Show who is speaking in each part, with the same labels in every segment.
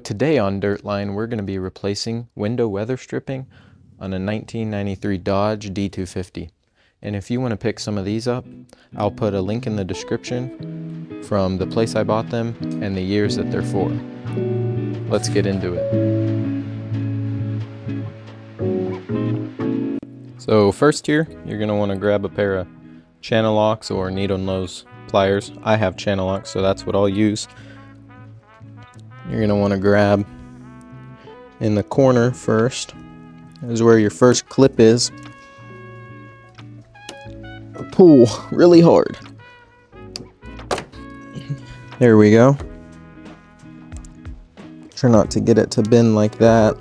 Speaker 1: Today on Dirtline, we're going to be replacing window weather stripping on a 1993 Dodge d250. And if you want to pick some of these up, I'll put a link in the description from the place I bought them and the years that they're for. Let's get into it. So first here, you're going to want to grab a pair of channel locks or needle nose pliers. I have channel locks, so that's what I'll use. You're going to want to grab in the corner first. This is where your first clip is. Pull really hard. There we go. Try not to get it to bend like that.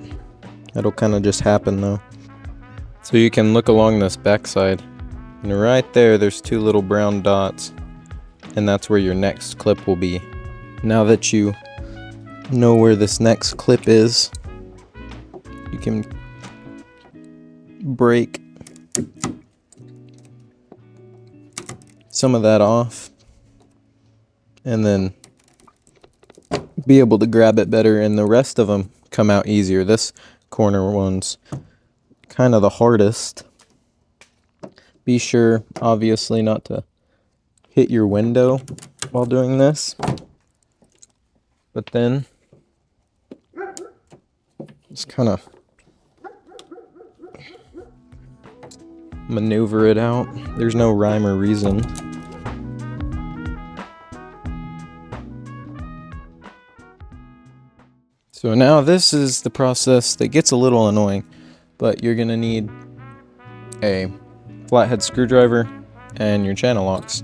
Speaker 1: That'll kind of just happen though. So you can look along this back side, and right there's two little brown dots, and that's where your next clip will be. Now that you know where this next clip is, you can break some of that off and then be able to grab it better, and the rest of them come out easier. This corner one's kind of the hardest. Be sure, obviously, not to hit your window while doing this, but then just kind of maneuver it out. There's no rhyme or reason. So now this is the process that gets a little annoying, but you're gonna need a flathead screwdriver and your channel locks.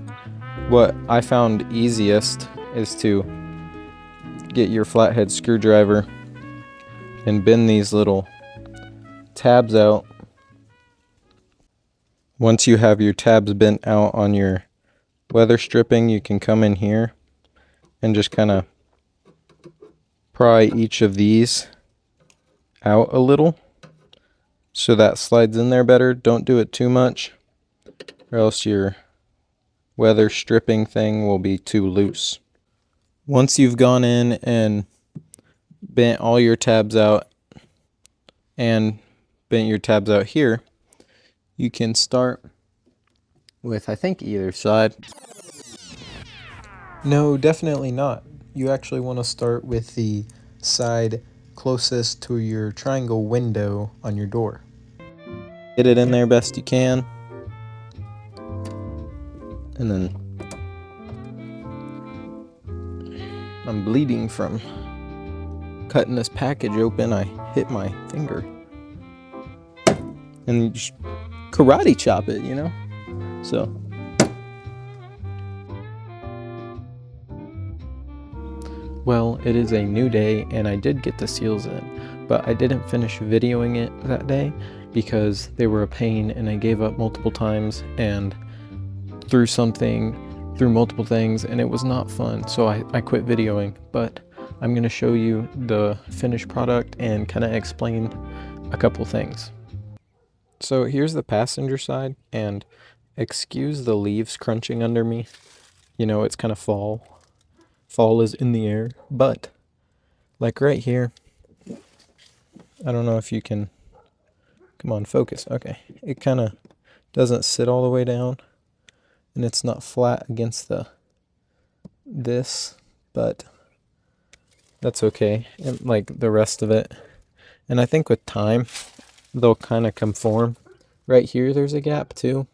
Speaker 1: What I found easiest is to get your flathead screwdriver and bend these little tabs out. Once you have your tabs bent out on your weather stripping, you can come in here and just kind of pry each of these out a little so that slides in there better. Don't do it too much, or else your weather stripping thing will be too loose. Once you've gone in and bent all your tabs out and bent your tabs out here, you can start with, I think, either side. No, definitely not. You actually want to start with the side closest to your triangle window on your door. Get it in there best you can. And then I'm bleeding from cutting this package open. I hit my finger. And you just karate chop it, you know? So well, it is a new day and I did get the seals in, but I didn't finish videoing it that day because they were a pain and I gave up multiple times and threw multiple things, and it was not fun, so I quit videoing. But I'm going to show you the finished product and kind of explain a couple things. So here's the passenger side, and excuse the leaves crunching under me. You know, it's kind of fall. Fall is in the air, but like right here, I don't know if you can, come on, focus. Okay, it kind of doesn't sit all the way down, and it's not flat against this, but that's okay. And like the rest of it, and I think with time, they'll kind of conform. Right here, there's a gap too,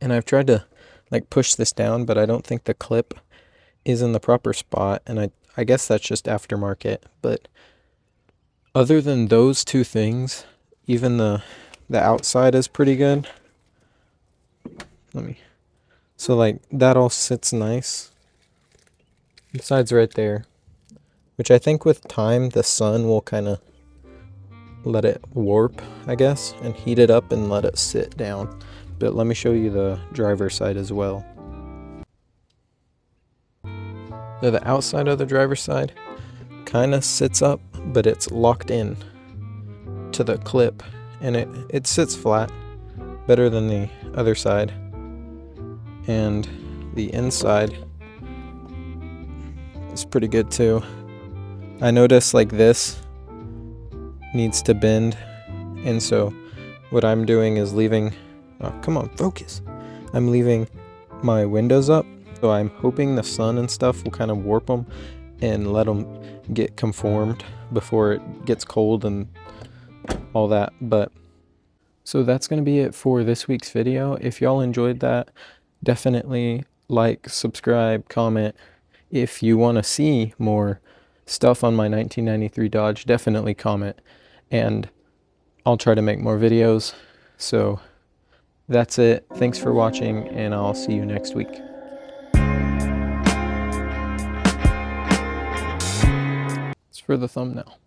Speaker 1: and I've tried to like push this down, but I don't think the clip is in the proper spot, and I guess that's just aftermarket. But other than those two things, even the outside is pretty good. So like that all sits nice. The side's right there, which I think with time the sun will kind of let it warp, I guess, and heat it up and let it sit down. But let me show you the driver's side as well. So the outside of the driver's side kind of sits up, but it's locked in to the clip, and it sits flat better than the other side. And the inside is pretty good too. I noticed like this needs to bend, and so what I'm doing is leaving, oh come on, focus. I'm leaving my windows up, so I'm hoping the sun and stuff will kind of warp them and let them get conformed before it gets cold and all that. But so that's going to be it for this week's video. If y'all enjoyed that, definitely like, subscribe, comment. If you want to see more stuff on my 1993 Dodge, definitely comment, and I'll try to make more videos. So that's it. Thanks for watching, and I'll see you next week. It's for the thumbnail.